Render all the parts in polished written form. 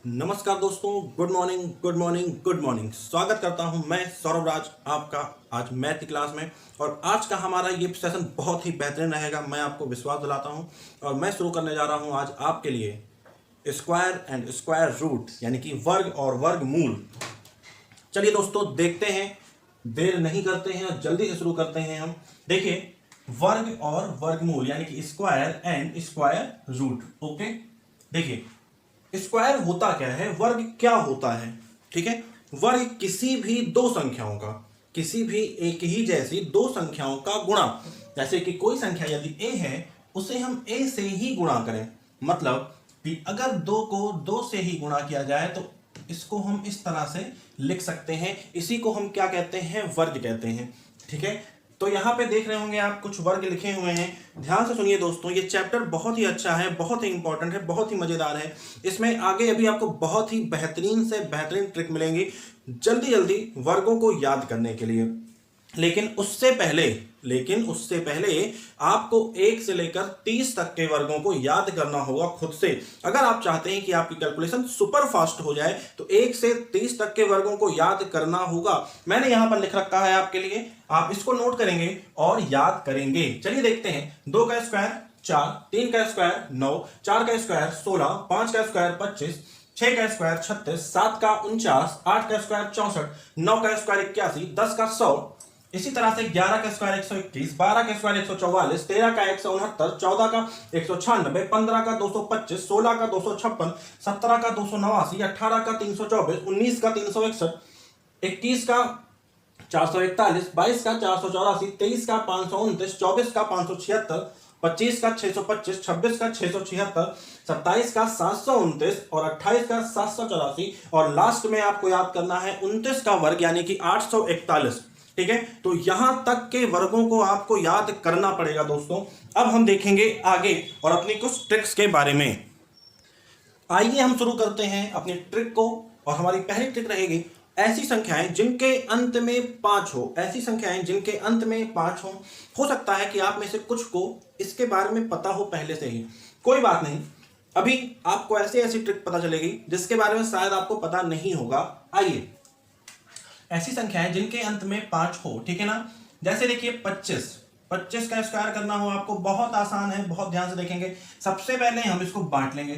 नमस्कार दोस्तों, good morning good morning good morning. स्वागत करता हूं मैं सौरभ राज आपका आज मैथ की क्लास में। और आज का हमारा ये सेशन बहुत ही बेहतरीन रहेगा, मैं आपको विश्वास दिलाता हूं। और मैं शुरू करने जा रहा हूं आज आपके लिए स्क्वायर एंड स्क्वायर रूट, यानी कि वर्ग और वर्गमूल। चलिए दोस्तों देखते हैं, देर नहीं करते हैं और जल्दी से शुरू करते हैं हम। देखिए, वर्ग और वर्गमूल यानी कि square and square root. Okay, देखिए स्क्वायर होता क्या है, वर्ग क्या होता है। ठीक है, वर्ग किसी भी दो संख्याओं का, किसी भी एक ही जैसी दो संख्याओं का गुणा। जैसे कि कोई संख्या यदि a है, उसे हम a से ही गुणा करें। मतलब कि अगर दो को दो से ही गुणा किया जाए तो इसको हम इस तरह से लिख सकते हैं। इसी को हम क्या कहते हैं, वर्ग कहते हैं। ठीक है, तो यहां पे देख रहे होंगे आप कुछ वर्ग लिखे हुए हैं। ध्यान से सुनिए दोस्तों, ये चैप्टर बहुत ही अच्छा है, बहुत ही इंपॉर्टेंट है, बहुत ही मजेदार है। इसमें आगे अभी आपको बहुत ही बेहतरीन से बेहतरीन ट्रिक मिलेंगी जल्दी जल्दी वर्गों को याद करने के लिए। लेकिन उससे पहले आपको 1 से लेकर 30 तक के वर्गों को याद करना होगा खुद से। अगर आप चाहते हैं कि आपकी कैलकुलेशन सुपर फास्ट हो जाए तो 1 से 30 तक के वर्गों को याद करना होगा। मैंने यहां पर लिख रखा है आपके लिए, आप इसको नोट करेंगे और याद करेंगे। चलिए देखते हैं। 2 का स्क्वायर 4, 3 का स्क्वायर 9, 4 का स्क्वायर 16, 5 का स्क्वायर 25, 6 का स्क्वायर 36, 7 का 49, 8 का स्क्वायर 64, 9 का स्क्वायर 81, 10 का 100। इसी तरह से 11 का स्क्वायर 121, 12 का स्क्वायर 144, 13 का 169, 14 का 196, 15 का 225, 16 का 256, 17 का 289, 18 का 324, 19 का 361, 21 का 441, 22 का 484, 23 का 529, 24 का 576, 25 का 625, 26 का 676, 27 का 729 और 28 का 784। और लास्ट में आपको याद करना है 29 का वर्ग यानी कि 841। ठीक है, तो यहां तक के वर्गों को आपको याद करना पड़ेगा दोस्तों। अब हम देखेंगे आगे और अपनी कुछ ट्रिक्स के बारे में। आइए हम शुरू करते हैं अपनी ट्रिक को। और हमारी पहली ट्रिक रहेगी ऐसी संख्याएं जिनके अंत में 5 हो। ऐसी संख्याएं जिनके अंत में 5 हो सकता है कि आप में से कुछ को इसके बारे में पता हो पहले से ही, कोई बात नहीं। अभी आपको ऐसी ऐसी ट्रिक पता चलेगी जिसके बारे में शायद आपको पता नहीं होगा। आइए, ऐसी संख्याएं जिनके अंत में 5 हो, ठीक है ना। जैसे देखिए 25 का स्क्वायर करना हो आपको, बहुत आसान है, बहुत ध्यान से देखेंगे। सबसे पहले हम इसको बांट लेंगे,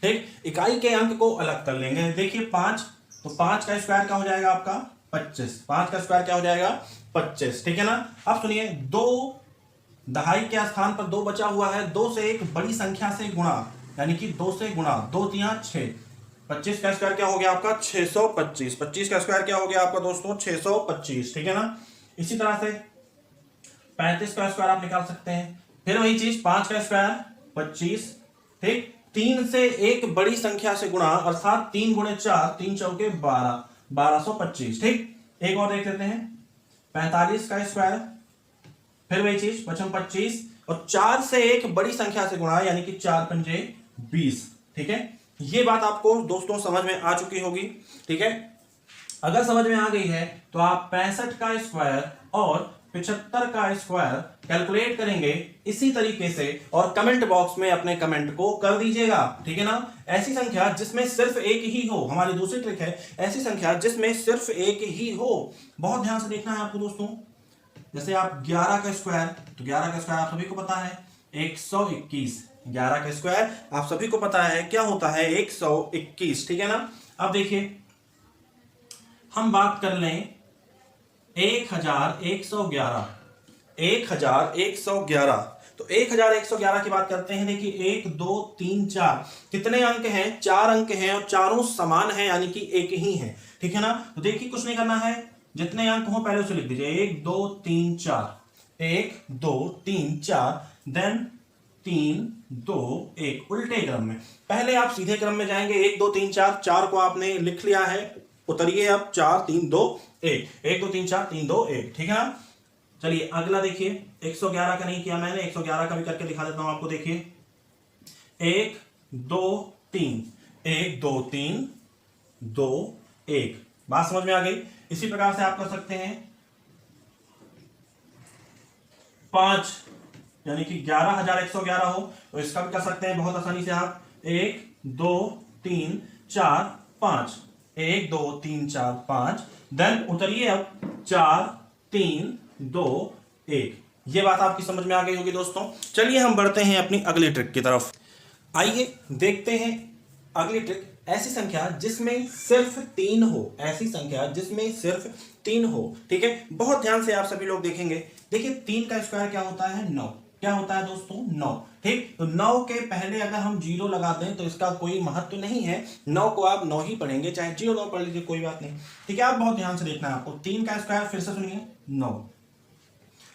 ठीक, इकाई के अंक को अलग कर लेंगे। देखिए 5, तो 5 का स्क्वायर क्या हो जाएगा आपका 25। 5 का स्क्वायर क्या हो जाएगा 25, ठीक है ना। अब सुनिए, 2 दहाई के स्थान पर 2 बचा हुआ है, 2 से एक बड़ी संख्या से गुणा, यानी कि 2 से गुणा, 2 तिया 6। 25 का स्क्वायर क्या हो गया आपका 625। 25 का स्क्वायर क्या हो गया आपका दोस्तों 625, ठीक है ना। इसी तरह से 35 का स्क्वायर आप निकाल सकते हैं। फिर वही चीज 5 का स्क्वायर 25, ठीक। 3 से एक बड़ी संख्या से गुणा, अर्थात 3 गुणे 4, 3 चौके 12, 1225, ठीक। एक और देख लेते हैं 45 का स्क्वायर, फिर वही चीज 25 और 4 से एक बड़ी संख्या से गुणा, यानी कि 4 पंजे 20, ठीक है। ये बात आपको दोस्तों समझ में आ चुकी होगी, ठीक है। अगर समझ में आ गई है तो आप 65 का स्क्वायर और 75 का स्क्वायर कैलकुलेट करेंगे इसी तरीके से और कमेंट बॉक्स में अपने कमेंट को कर दीजिएगा, ठीक है ना। ऐसी संख्या जिसमें सिर्फ एक ही हो, हमारी दूसरी ट्रिक है, ऐसी संख्या जिसमें सिर्फ एक ही हो। बहुत ध्यान से देखना है आपको दोस्तों। जैसे आप 11 का स्क्वायर, तो 11 का स्क्वायर आप सभी को पता है 121। 11 का स्क्वायर आप सभी को पता है क्या होता है 121, ठीक है ना। अब देखिए हम बात कर लें 1111। 1111, तो 1111 की बात करते हैं। देखिए 1 2 3 4 कितने अंक हैं, 4 अंक हैं और चारों समान हैं, यानी कि एक ही हैं, ठीक है ना। तो देखिए कुछ नहीं करना है, जितने अंक हो पहले उसे लिख दीजिए। 1 2 3 4, 1 2 3 4, देन 3 2 1, उल्टे क्रम में। पहले आप सीधे क्रम में जाएंगे, 1 2 3 4, 4 को आपने लिख लिया है, उतरिए अब 4 3 2 1, 1 2 3 4 3 2 1, ठीक है ना। चलिए अगला देखिए, 111 का नहीं किया मैंने, 111 का भी करके दिखा देता हूं आपको। देखिए 1 2 3, 1 2 3 2 1, बात समझ में आ गई। इसी प्रकार से आप कर सकते हैं 5, यानी कि 11111 हो तो इसका भी कर सकते हैं बहुत आसानी से आप। 1 2 3 4 5, 1 2 3 4 5, देन उतरिए अब 4 3 2 1। ये बात आपकी समझ में आ गई होगी दोस्तों। चलिए हम बढ़ते हैं अपनी अगली ट्रिक की तरफ। आइए देखते हैं अगली ट्रिक। ऐसी संख्या जिसमें सिर्फ 3 हो, ऐसी संख्या जिसमें सिर्फ 3 हो। ठीक है, बहुत ध्यान से आप सभी लोग देखेंगे। देखिए 3 का स्क्वायर क्या होता है? 9। क्या होता है दोस्तों? 9। ठीक, तो 9 के पहले अगर हम 0 लगा दें तो इसका कोई महत्व नहीं है। 9 को आप 9 ही पढ़ेंगे, चाहे 0 9 पढ़ लीजिए, कोई बात नहीं। ठीक है, आप बहुत ध्यान से देखना है आपको। 3 का स्क्वायर फिर से सुनिए 9।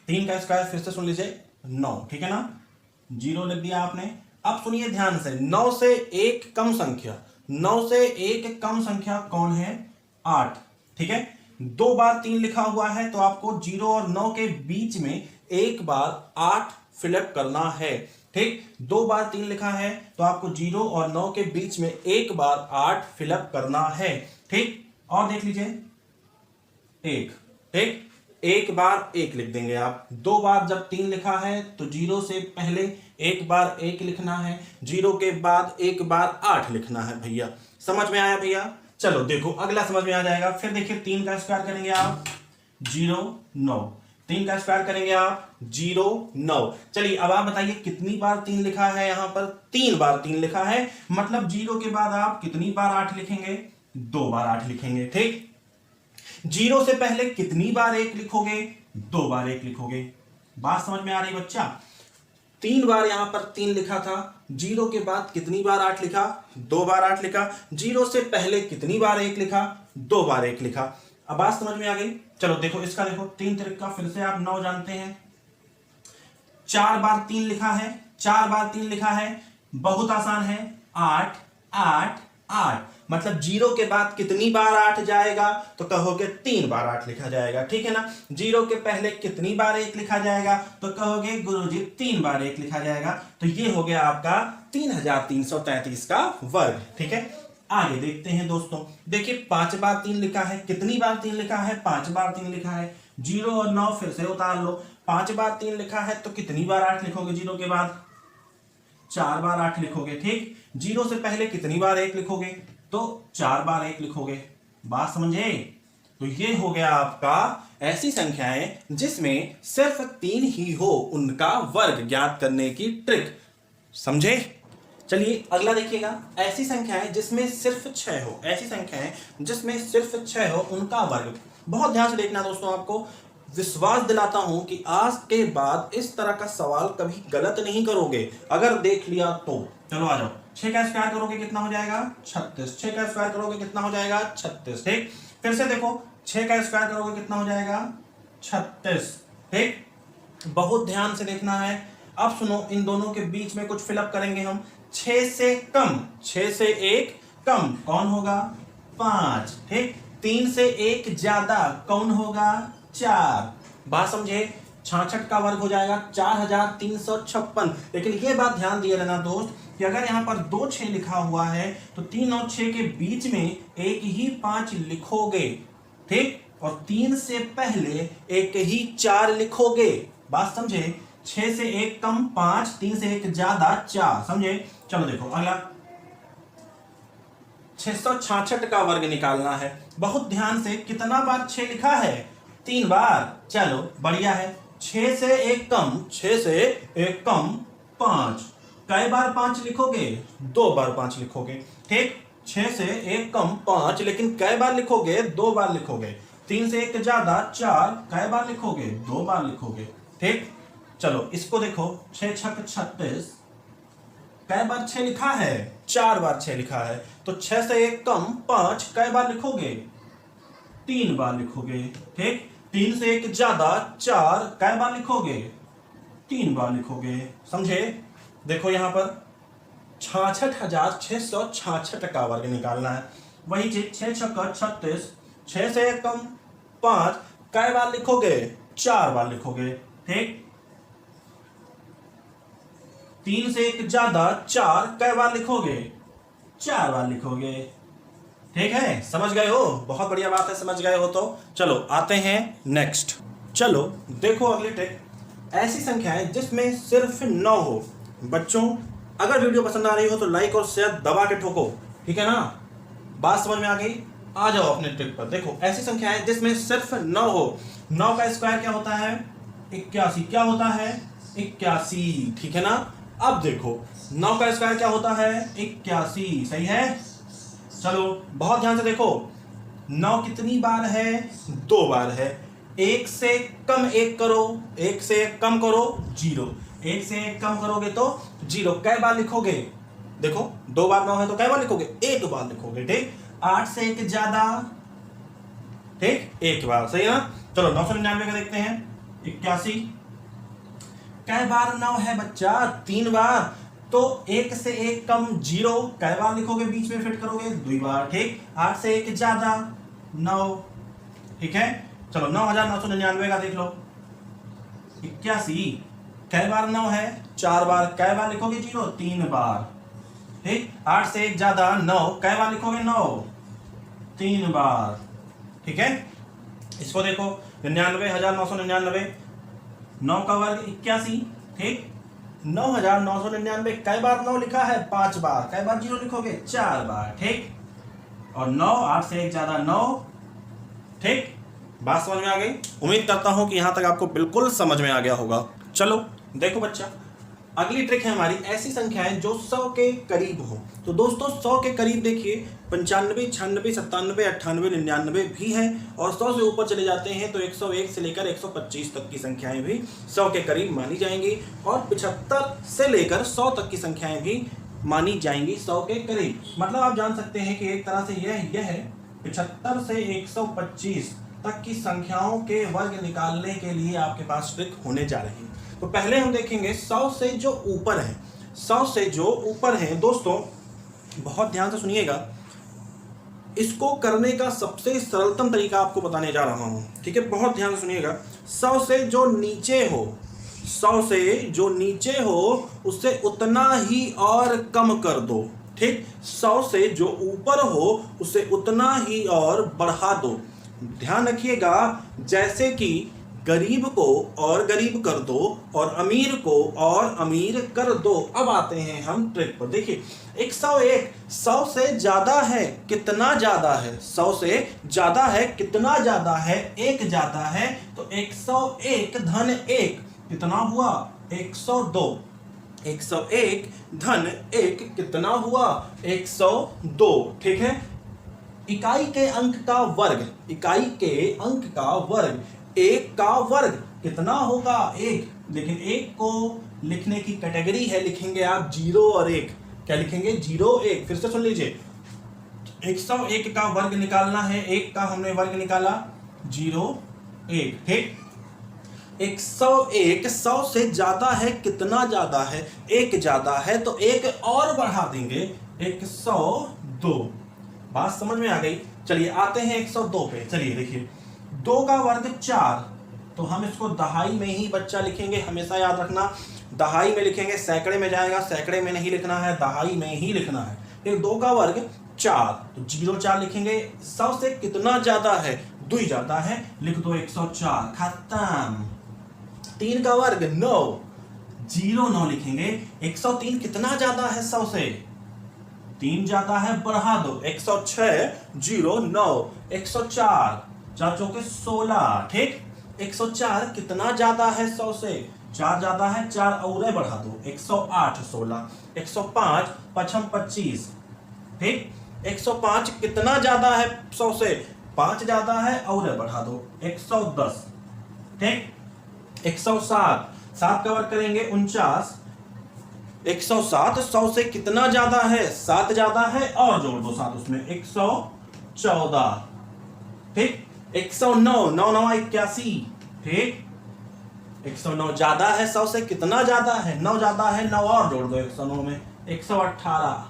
3 का स्क्वायर फिर से सुन लीजिए 9। ठीक है ना, 0 लिख दिया आपने। अब सुनिए ध्यान से, 9 से एक कम संख्या, 9 से एक कम संख्या कौन है? 8। ठीक है, 2 बार 3 लिखा हुआ है तो आपको 0 और 9 के बीच में एक बार 8 फिलअप करना है। ठीक, 2 बार 3 लिखा है तो आपको 0 और 9 के बीच में एक बार 8 फिलअप करना है। ठीक, और देख लीजिए 1। ठीक, एक बार 1 लिख देंगे आप। 2 बार जब 3 लिखा है तो 0 से पहले एक बार 1 लिखना है, 0 के बाद एक बार 8 लिखना है। भैया समझ में आया? भैया चलो देखो अगला समझ में आ जाएगा। फिर देखिए 3 का स्क्वायर करेंगे आप 0 9। 3 का स्क्वायर करेंगे आप 0 9। चलिए अब आप बताइए कितनी बार 3 लिखा है? यहां पर 3 बार 3 लिखा है, मतलब 0 के बाद आप कितनी बार 8 लिखेंगे? 2 बार 8 लिखेंगे। ठीक, 0 से पहले कितनी बार 1 लिखोगे? 2 बार 1 लिखोगे। बात समझ में आ रही बच्चा? 3 बार यहां पर 3 लिखा था, 0 के बाद कितनी बार 8 लिखा? 2 बार 8 लिखा। 0 से पहले कितनी बार 1 लिखा? 2 बार 1 लिखा। अब बात समझ में आ गई? चलो देखो इसका, देखो 3 तरीका फिर से आप 9 जानते हैं। 4 बार 3 लिखा है, 4 बार 3 लिखा है, बहुत आसान है। 8 8 8, मतलब 0 के बाद कितनी बार 8 जाएगा? तो कहोगे 3 बार 8 लिखा जाएगा। ठीक है ना, 0 के पहले कितनी बार 1 लिखा जाएगा? तो कहोगे गुरुजी 3 बार 1 लिखा जाएगा। तो ये हो गया आपका 3333 का वर्ग। ठीक है, आगे देखते हैं दोस्तों। देखिए 5 बार 3 लिखा है, कितनी बार 3 लिखा है? 5 बार 3 लिखा है। 0 और 9 फिर से उतार लो। 5 बार 3 लिखा है तो कितनी बार 8 लिखोगे? 0 के बाद 4 बार 8 लिखोगे। ठीक, 0 से पहले कितनी बार 1 लिखोगे? तो 4 बार 1 लिखोगे। बात समझे? तो ये हो गया आपका ऐसी संख्याएं जिसमें सिर्फ 3 ही हो, उनका वर्ग ज्ञात करने की ट्रिक। समझे? चलिए अगला देखिएगा। ऐसी संख्याएं जिसमें सिर्फ 6 हो, ऐसी संख्याएं जिसमें सिर्फ 6 हो, उनका वर्ग। बहुत ध्यान से देखना दोस्तों। आपको विश्वास दिलाता हूं कि आज के बाद इस तरह का सवाल कभी गलत नहीं करोगे। अगर देख लिया तो चलो आ जाओ। 6 का स्क्वायर करोगे कितना हो जाएगा? 36। 6 का स्क्वायर करोगे कितना हो जाएगा? 36। ठीक, फिर से देखो 6 का स्क्वायर करोगे कितना हो जाएगा? 36। ठीक, बहुत ध्यान से देखना है। अब सुनो, इन दोनों के बीच में कुछ फिलअप करेंगे हम। 6 से कम, 6 से 1 कम कौन होगा? 5। ठीक, 3 से 1 ज्यादा कौन होगा? 4। बात समझे? 66 का वर्ग हो जाएगा 4356। लेकिन ये बात ध्यान दिए रहना दोस्त कि अगर यहाँ पर 2 6 लिखा हुआ है तो 3 और 6 के बीच में एक ही 5 लिखोगे। ठीक, और 3 से पहले एक ही 4 लिखोगे। बात समझे? 6 से 1 कम 5, 3 से 1 ज्यादा 4। समझे? चलो देखो अगला 666 का वर्ग निकालना है। बहुत ध्यान से, कितना बार 6 लिखा है? 3 बार। चलो बढ़िया है। 6 से 1 कम, 6 से 1 कम 5। कई बार 5 लिखोगे? 2 बार 5 लिखोगे। ठीक, 6 से 1 कम 5, लेकिन कई बार लिखोगे? 2 बार लिखोगे। 3 से 1 ज्यादा 4, कई बार लिखोगे? 2 बार लिखोगे। ठीक, चलो इसको देखो। 6 छक 36, कई बार 6 लिखा है? 4 बार 6 लिखा है। तो 6 से 1 कम 5, कई बार लिखोगे? 3 बार लिखोगे। ठीक, 3 से 1 ज्यादा 4, कई बार लिखोगे? 3 बार लिखोगे। समझे? देखो यहां पर 66,666 का वर्ग निकालना है। वही चीज 6 छक 36, 6 से 1 कम 5, कई बार लिखोगे? 4 बार लिखोगे। ठीक, 3 से 1 ज्यादा 4, कई बार लिखोगे? 4 बार लिखोगे। ठीक है, समझ गए हो? बहुत बढ़िया बात है, समझ गए हो तो चलो आते हैं नेक्स्ट। चलो देखो अगली ट्रिक। ऐसी संख्याएं जिसमें सिर्फ 9 हो। बच्चों अगर वीडियो पसंद आ रही हो तो लाइक और शेयर दबा के ठोको। ठीक है ना, बात समझ में आ गई? आ जाओ अपने ट्रिक पर। देखो ऐसी संख्या है जिसमें सिर्फ 9 हो। 9 का स्क्वायर क्या होता है? 81। क्या होता है? 81, ठीक है ना। अब देखो 9 का स्क्वायर क्या होता है? 81, सही है। चलो बहुत ध्यान से देखो, 9 कितनी बार है? 2 बार है। 1 से कम 1 करो, 1 से 1 कम करो 0, 1 से 1 कम करोगे तो 0। कै बार लिखोगे? देखो 2 बार 9 है तो कै बार लिखोगे? 1 बार लिखोगे, ठीक। 8 से 1 ज्यादा, ठीक, 1 बार, सही है ना। चलो 999 का देखते हैं। 81 कै बार 9 है बच्चा? 3 बार। तो 1 से 1 कम 0, कै बार लिखोगे? बीच में फिट करोगे 2 बार, ठीक। 8 से 1 ज्यादा 9, ठीक है। चलो 9999 का देख लो। 81 कै बार 9 है? 4 बार। कै बार लिखोगे? 0, 3 बार, ठीक। 8 से 1 ज्यादा 9, कै बार लिखोगे? 9, 3 बार, ठीक है। इसको देखो 99,999, 9 का वर्ग 81, ठीक। 9,999 कै बार 9 लिखा है? 5 बार। कै बार 0 लिखोगे? 4 बार, ठीक। और 9, 8 से 1 ज्यादा 9, ठीक। बात समझ में आ गई? उम्मीद करता हूं कि यहां तक आपको बिल्कुल समझ में आ गया होगा। चलो देखो बच्चा, अगली ट्रिक है हमारी ऐसी संख्याएं जो 100 के करीब हो। तो दोस्तों 100 के करीब देखिए 95, 96, 97, 98, 99 भी है, और 100 से ऊपर चले जाते हैं तो 101 से लेकर 125 तक की संख्याएं भी 100 के करीब मानी जाएंगी, और 75 से लेकर 100 तक की संख्याएं भी मानी जाएंगी 100 के करीब। मतलब आप जान सकते हैं कि एक तरह से यह है 75 से 125 तक की संख्याओं के वर्ग निकालने के लिए आपके पास ट्रिक होने जा रही है। तो पहले हम देखेंगे 100 से जो ऊपर है। 100 से जो ऊपर है दोस्तों, बहुत ध्यान से सुनिएगा, इसको करने का सबसे सरलतम तरीका आपको बताने जा रहा हूं, ठीक है। बहुत ध्यान से सुनिएगा। 100 से जो नीचे हो, 100 से जो नीचे हो उससे उतना ही और कम कर दो, ठीक। 100 से जो ऊपर हो उसे उतना ही और बढ़ा दो। ध्यान रखिएगा, जैसे कि गरीब को और गरीब कर दो और अमीर को और अमीर कर दो। अब आते हैं हम ट्रिक पर। देखिए 101 100 से ज्यादा है, कितना ज्यादा है? 100 से ज्यादा है, कितना ज्यादा है? 1 ज्यादा है। तो 101 धन 1 कितना हुआ? 102। 101 धन 1 कितना हुआ? 102, ठीक है। इकाई के अंक का वर्ग, इकाई के अंक का वर्ग, 1 का वर्ग कितना होगा? 1। लेकिन 1 को लिखने की कैटेगरी है, लिखेंगे आप 0 और 1। क्या लिखेंगे? 0 1। फिर से सुन लीजिए, 101 का वर्ग निकालना है, 1 का हमने वर्ग निकाला 0 1, ठीक। 101 100 से ज्यादा है, कितना ज्यादा है? 1 ज्यादा है, तो 1 और बढ़ा देंगे 102। बात समझ में आ गई? चलिए आते हैं 102 पे। चलिए देखिए 2 का वर्ग 4, तो हम इसको दहाई में ही बच्चा लिखेंगे, हमेशा याद रखना। दहाई में लिखेंगे, सैकड़े में जाएगा, सैकड़े में नहीं लिखना है, दहाई में ही लिखना है। फिर 2 का वर्ग 4, तो 0 4 लिखेंगे। 100 से कितना ज्यादा है? 2 ज्यादा है, लिख दो 104, खत्म। 3 का वर्ग 9, 0 9 लिखेंगे। 103 कितना ज्यादा है 100 से? 3 ज्यादा है, बढ़ा दो 106 0 9, 104 4 चौके 16, ठीक। 104 कितना ज्यादा है 100 से? 4 ज्यादा है, 4 और बढ़ा दो 108 16, 105 5 25, ठीक। 105 कितना ज्यादा है 100 से? 5 ज्यादा है और बढ़ा दो 110, ठीक। 107 7 का वर्ग करेंगे 49। 107 100 से कितना ज्यादा है? 7 ज्यादा है, और जोड़ दो 7 उसमें 114, ठीक। 109 9 9 81, ठीक। 109 ज्यादा है 100 से, कितना ज्यादा है? 9 ज्यादा है, 9 और जोड़ दो 109 में 118,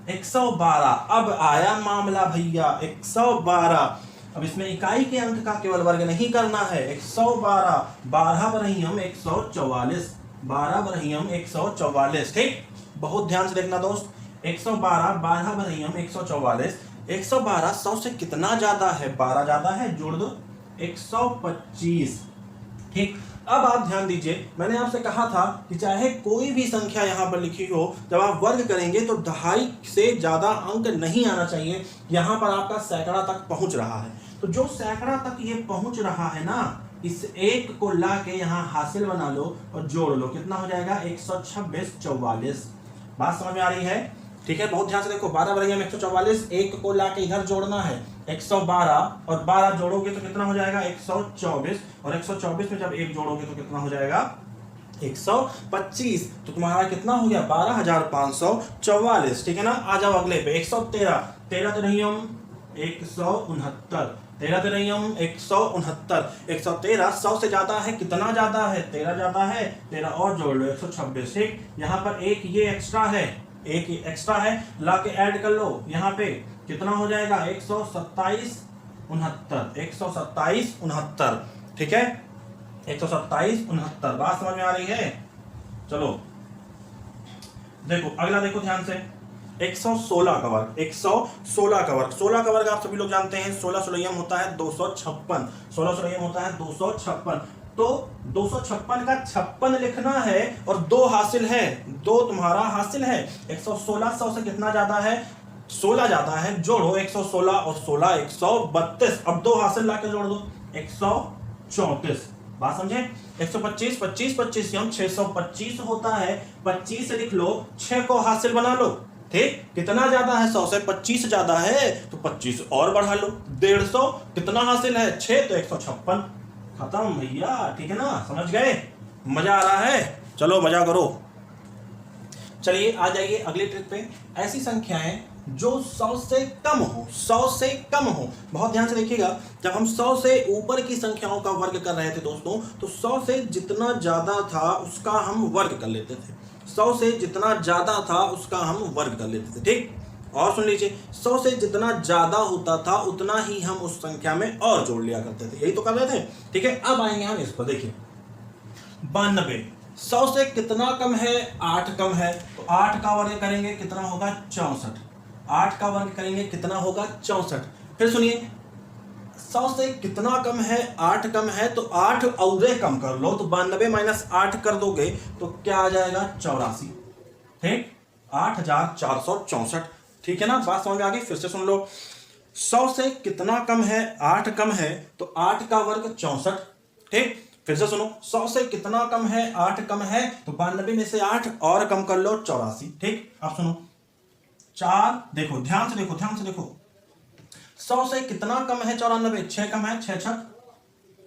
112। अब आया मामला भैया 112। अब इसमें इकाई के अंक का केवल वर्ग नहीं करना है। 112 12 बरही हम 144, 12 बरही हम 144, ठीक। बहुत ध्यान से देखना दोस्त, 112 12 बरही हम 144। 112 100 से कितना ज्यादा है? 12 ज्यादा है, जोड़ दो 125, ठीक। अब आप ध्यान दीजिए, मैंने आपसे कहा था कि चाहे कोई भी संख्या यहाँ पर लिखी हो, जब आप वर्ग करेंगे तो 2.5 से ज्यादा अंक नहीं आना चाहिए। यहाँ पर आपका सैकड़ा तक पहुंच रहा है, तो जो सैकड़ा तक ये पहुंच रहा है ना, इस एक को ला के यहाँ हासिल बना लो और जोड़ लो, कितना हो जाएगा 126 44। बात समझ में आ रही है? ठीक है, बहुत ध्यान से देखो, 12 बराबर 144, एक को ला के इधर जोड़ना है 112 और 12 जोड़ोगे तो कितना हो जाएगा 124, और 124 में जब एक जोड़ोगे तो कितना हो जाएगा 125। तो तुम्हारा कितना हो गया 12,544। ठीक है ना। आ जाओ अगले पे 113, 13 तिरहियम 169, 13 तिरहियम 169, 113 100 से ज्यादा है, कितना ज्यादा है 13 ज्यादा है, 13 और जोड़ लो 126। ठीक, यहाँ पर एक ये एक्स्ट्रा है, एक एक्स्ट्रा है, ला के ऐड कर लो, यहाँ पे कितना हो जाएगा 127 69, 127 69। ठीक है, 127 69। बात समझ में आ रही है? चलो देखो अगला, देखो ध्यान से, 116 का वर्ग, 116 का वर्ग, 16 का वर्ग आप सभी लोग जानते हैं, 16 सोलहम होता है 256, 16 सोलहम होता है 256। तो 256 का 56 लिखना है और 2 हासिल है, 2 तुम्हारा हासिल है। 116 100 से कितना ज्यादा है 16 ज्यादा है, जोड़ो 116 और 16 132। अब 2 हासिल लाके जोड़ दो 134। बात समझे? 125 25 25 हम 625 होता है, 25 लिख लो, 6 को हासिल बना लो। ठीक, कितना ज्यादा है 100 से 25 ज्यादा है तो 25 और बढ़ा लो, 150 कितना हासिल है 6 तो 156। खत्म भैया। ठीक है ना, समझ गए? मजा आ रहा है? चलो मजा करो। चलिए आ जाइए अगली ट्रिक पे। ऐसी संख्याएं जो 100 से कम हो, 100 से कम हो, बहुत ध्यान से देखिएगा, जब हम 100 से ऊपर की संख्याओं का वर्ग कर रहे थे दोस्तों, तो 100 से जितना ज्यादा था उसका हम वर्ग कर लेते थे, 100 से जितना ज्यादा था उसका हम वर्ग कर लेते थे। ठीक, और सुन लीजिए, 100 से जितना ज्यादा होता था उतना ही हम उस संख्या में और जोड़ लिया करते थे, यही तो कर रहे थे। ठीक है, अब आएंगे हम इस पर, देखिए 92, 100 से कितना कम है 8 कम है, तो 8 का वर्ग करेंगे कितना होगा 64, 8 का वर्ग करेंगे कितना होगा 64। फिर सुनिए, 100 से कितना कम है 8 कम है, तो 8 और कम कर लो, तो 92 माइनस 8 कर दोगे तो क्या आ जाएगा 84। ठीक, 8464। ठीक है ना, बात समझ में आ गई? फिर से सुन लो, 100 से कितना कम है 8 कम है, तो 8 का वर्ग 64। ठीक, फिर से सुनो, 100 से कितना कम है 8 कम है, तो 92 में से 8 और कम कर लो 84। ठीक, अब सुनो 4, देखो ध्यान से देखो, ध्यान से देखो, 100 से कितना कम है 94, 6 कम है, 6 6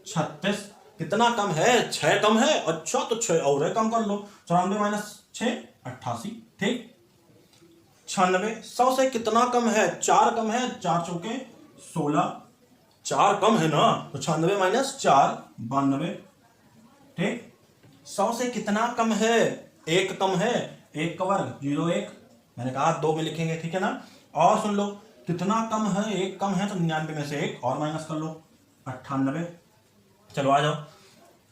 36, कितना कम है 6 कम है, अच्छा तो 6 और कम कर लो, 94 माइनस 6 88। ठीक, 96, 100 से कितना कम है 4 कम है, 4 चौके 16, 4 कम है ना, तो 96 माइनस 4 92। ठीक, 100 से कितना कम है 1 कम है, 1 का वर्ग 01, मैंने कहा 2 में लिखेंगे। ठीक है ना, और सुन लो, कितना कम है 1 कम है, तो 99 में से 1 और माइनस कर लो 98। चलो आ जाओ,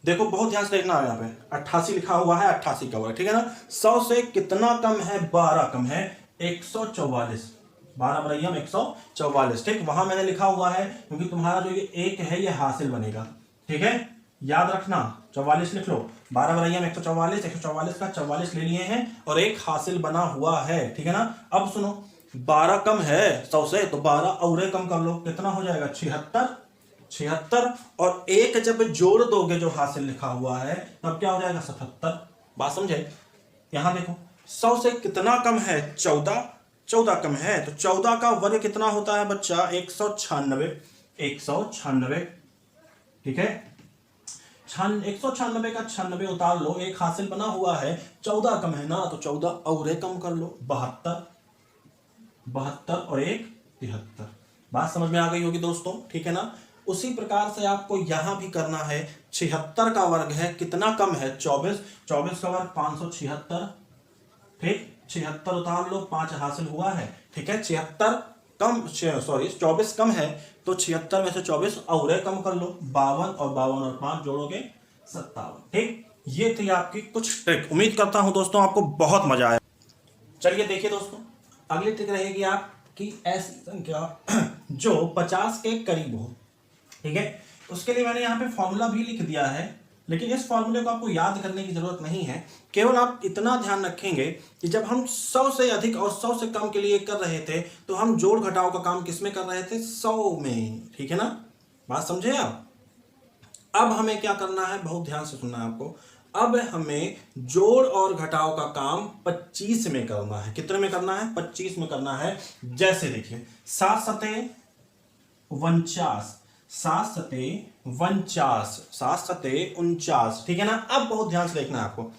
देखो बहुत ध्यान से देखना है, यहाँ पे 88 लिखा हुआ है, 88 का वर्ग। ठीक है ना, 100 से कितना कम है 12 कम है, 144, 12 बराबर हम 144। ठीक, वहां मैंने लिखा हुआ है क्योंकि तुम्हारा जो ये 1 है ये हासिल बनेगा। ठीक है, याद रखना, 44 लिख लो, 12 बराबर हम 144, 144 का 44 ले लिए हैं और 1 हासिल बना हुआ है। ठीक है ना, अब सुनो, 12 कम है 100 से, तो 12 और कम कर लो, कितना हो जाएगा 76, 76, और 1 जब जोड़ दोगे जो हासिल लिखा हुआ है तब क्या हो जाएगा 77। बात समझे? यहां देखो, 100 से कितना कम है 14, 14 कम है, तो 14 का वर्ग कितना होता है बच्चा 196, 196। ठीक है, 196 का 96 उतार लो, 1 हासिल बना हुआ है, 14 कम है ना, तो 14 और कम कर लो 72, 72 और 1 73। बात समझ में आ गई होगी दोस्तों? ठीक है ना, उसी प्रकार से आपको यहां भी करना है। 76 का वर्ग है कितना कम है 24, 24 का वर्ग 576। ठीक, 76 उतार लो, 5 हासिल हुआ है। ठीक है, 76 कम, सॉरी 24 कम है, तो 76 में से 24 और कम कर लो 52, और 52 और 5 जोड़ोगे 57। ठीक, ये थी आपकी कुछ ट्रिक। उम्मीद करता हूं दोस्तों आपको बहुत मजा आया। चलिए देखिए दोस्तों, अगली ट्रिक रहेगी आपकी ऐसी संख्या जो 50 के करीब हो। ठीक है, उसके लिए मैंने यहाँ पे फॉर्मूला भी लिख दिया है, लेकिन इस फॉर्मूले को आपको याद करने की जरूरत नहीं है, केवल आप इतना ध्यान रखेंगे कि जब हम 100 से अधिक और 100 से कम के लिए कर रहे थे तो हम जोड़ घटाव का काम किसमें कर रहे थे, 100 में, ठीक है ना, बात समझे आप। अब हमें क्या करना है, बहुत ध्यान से सुनना है आपको, अब हमें जोड़ और घटाव का काम 25 में करना है। कितने में करना है, 25 में करना है। जैसे देखिए 7 सते 49, 7 सते 49, 7 सते 49, ठीक है ना। अब बहुत ध्यान से देखना है आपको,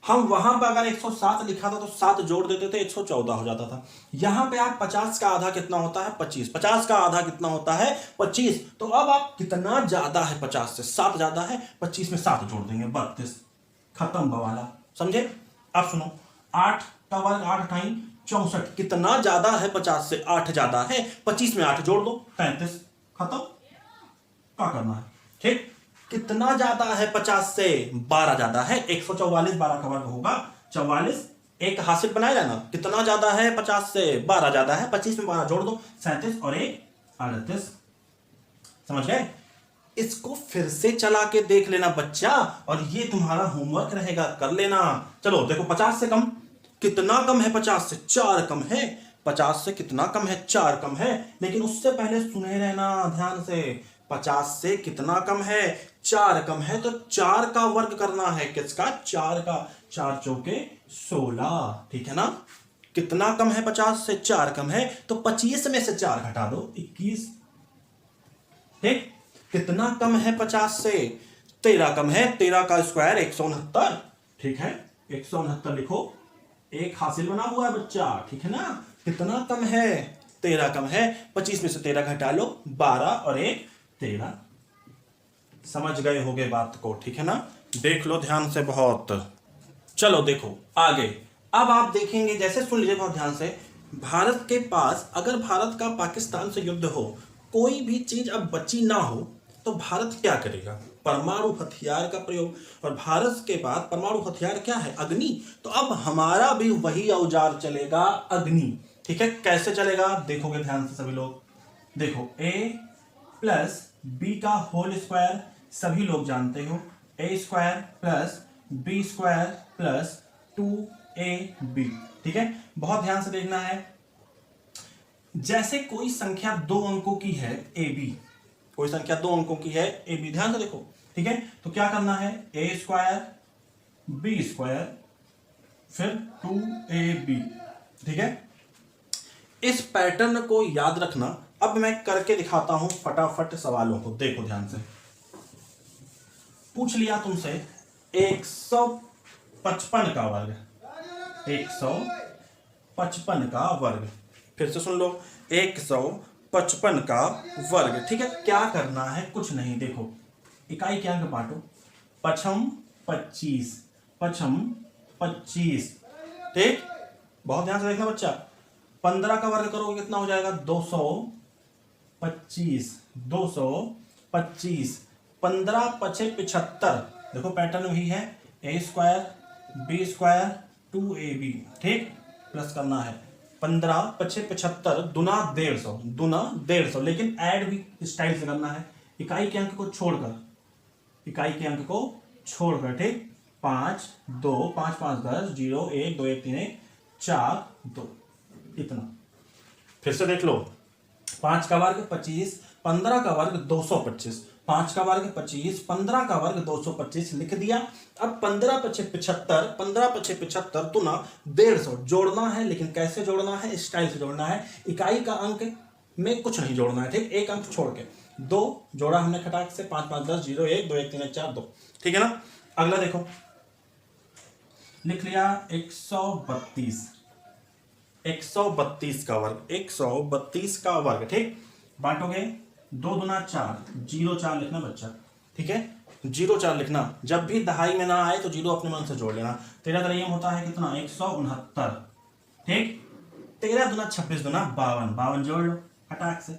हम वहां पर अगर 107 लिखा था तो 7 जोड़ देते थे 114 हो जाता था। यहां पे आप 50 का आधा कितना होता है, 25, 50 का आधा कितना होता है, 25। तो अब आप कितना ज्यादा है 50 से, 7 ज्यादा है, 25 में 7 जोड़ देंगे, 32, खत्म बवाला, समझे। अब सुनो, 8 का वर्ग 8 टाइम 64, कितना ज्यादा है 50 से, 8 ज्यादा है, 25 में 8 जोड़ दो, 35, खत्म। क्या करना है, ठीक। कितना ज्यादा है 50 से, 12 ज्यादा है, 144, 12 का वर्ग होगा 44, एक हासिल बनाया जाना, कितना ज्यादा है 50 से, 12 ज्यादा है, 25 में 12 जोड़ दो, 37 और 1 38, समझ गए। इसको फिर से चला के देख लेना बच्चा, और ये तुम्हारा होमवर्क रहेगा, कर लेना। चलो देखो 50 से कम कितना कम है, 50 से 4 कम है, 50 से कितना कम है, 4 कम है। लेकिन उससे पहले सुने रहना ध्यान से, 50 से कितना कम है, 4 कम है, तो 4 का वर्ग करना है, किसका, 4 का, 4 चौके 16, ठीक है ना। कितना कम है 50 से, 4 कम है, तो 25 में से 4 घटा दो, 21, ठीक। कितना कम है 50 से, 13 कम है, 13 का स्क्वायर 169, ठीक है, 169 लिखो, एक हासिल बना हुआ है बच्चा, ठीक है ना। कितना कम है, 13 कम है, 25 में से 13 घटा लो, 12 और 1 13, समझ गए होगे बात को, ठीक है ना। देख लो ध्यान से बहुत। चलो देखो आगे, अब आप देखेंगे, जैसे सुन लीजिए बहुत ध्यान से, भारत के पास अगर भारत का पाकिस्तान से युद्ध हो, कोई भी चीज अब बची ना हो, तो भारत क्या करेगा, परमाणु हथियार का प्रयोग। और भारत के पास परमाणु हथियार क्या है, अग्नि। तो अब हमारा भी वही औजार चलेगा, अग्नि, ठीक है। कैसे चलेगा, देखोगे ध्यान से सभी लोग, देखो a प्लस बी का होल स्क्वायर, सभी लोग जानते हो, a square plus B square plus 2ab, ठीक है। बहुत ध्यान से देखना है, जैसे कोई संख्या 2 अंकों की है ab, कोई संख्या 2 अंकों की है ab, ध्यान से देखो, ठीक है। तो क्या करना है, a स्क्वायर बी स्क्वायर फिर 2ab, ठीक है। इस पैटर्न को याद रखना। अब मैं करके दिखाता हूं फटाफट सवालों को, देखो ध्यान से। पूछ लिया तुमसे 155 का वर्ग, 155 का वर्ग, फिर से सुन लो, 155 का वर्ग, ठीक है। क्या करना है, कुछ नहीं, देखो इकाई क्या अंक बांटो, पछम 25, पछम 25, ठीक। बहुत ध्यान से देखना बच्चा, 15 का वर्ग करोगे कितना हो जाएगा, 225, 225, 15 पछे 75, देखो पैटर्न वही है, a square B square 2ab, ठीक, प्लस करना है, 15 पछे 75, दुना 150, दुना 150, लेकिन ऐड भी स्टाइल से करना है, इकाई के अंक को छोड़कर, इकाई के अंक को छोड़कर, ठीक। 5 2 5 5 10 0 1 2 1 3 1 4 2, इतना। फिर से देख लो, 5 का वर्ग 25, 15 का वर्ग 225, 5 का वर्ग 25, 15 का वर्ग 225 लिख दिया। अब 15 पछे 75, 15 पछे 75 दुना 150 जोड़ना है, लेकिन कैसे जोड़ना है, स्टाइल से जोड़ना है, इकाई का अंक में कुछ नहीं जोड़ना है, ठीक, एक अंक छोड़ के, 2 जोड़ा हमने खटाक से, 5 5 10 0 1 2 1 3 1 4 2, ठीक है ना। अगला देखो, लिख लिया 132, 132 का वर्ग, 132 का वर्ग, ठीक। बांटोगे 2 दुना 4, 0 4 लिखना बच्चा, ठीक है, 0 4 लिखना। जब भी दहाई में ना आए तो 0 अपने मन से जोड़ लेना। 13 तरह होता है कितना, 169, ठीक। 13 दुना 26 दुना 52, 52 जोड़ लो फटाक से,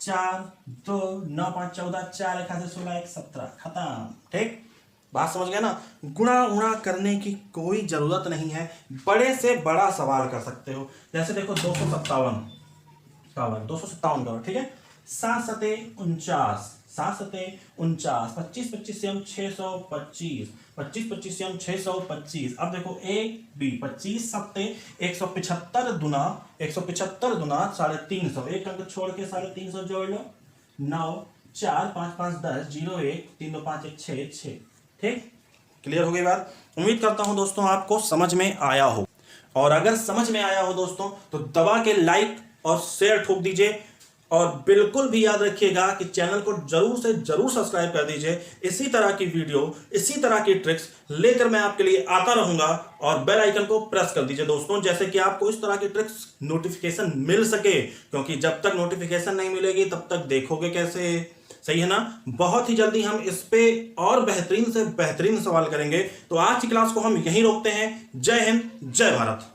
4 2 9 5 14, 4 1 16 1 17, खत्म, ठीक। बात समझ गया ना। गुणा उणा करने की कोई जरूरत नहीं है, बड़े से बड़ा सवाल कर सकते हो। जैसे देखो 257 का वर्ग, 257 का वर्ग, ठीक है। 7 सते 49, 7 सते 49, 25 25 से हम 625, 25 25 से हम 625। अब देखो ए बी 25 सत्ते 175 दुना 350, एक अंक छोड़ के 350 जोड़ लो। 9 4 5 5 10 0 1 3 2 5 1 6 6। ठीक, क्लियर हो गई बात। उम्मीद करता हूं दोस्तों आपको समझ में आया हो, और अगर समझ में आया हो दोस्तों तो दबा के लाइक और शेयर ठोक दीजिए, और बिल्कुल भी याद रखिएगा कि चैनल को जरूर से जरूर सब्सक्राइब कर दीजिए। इसी तरह की वीडियो, इसी तरह की ट्रिक्स लेकर मैं आपके लिए आता रहूंगा, और बेल आइकन को प्रेस कर दीजिए दोस्तों, जैसे कि आपको इस तरह की ट्रिक्स नोटिफिकेशन मिल सके, क्योंकि जब तक नोटिफिकेशन नहीं मिलेगी तब तक देखोगे कैसे, सही है ना। बहुत ही जल्दी हम इस पे और बेहतरीन से बेहतरीन सवाल करेंगे। तो आज की क्लास को हम यहीं रोकते हैं। जय हिंद, जय भारत।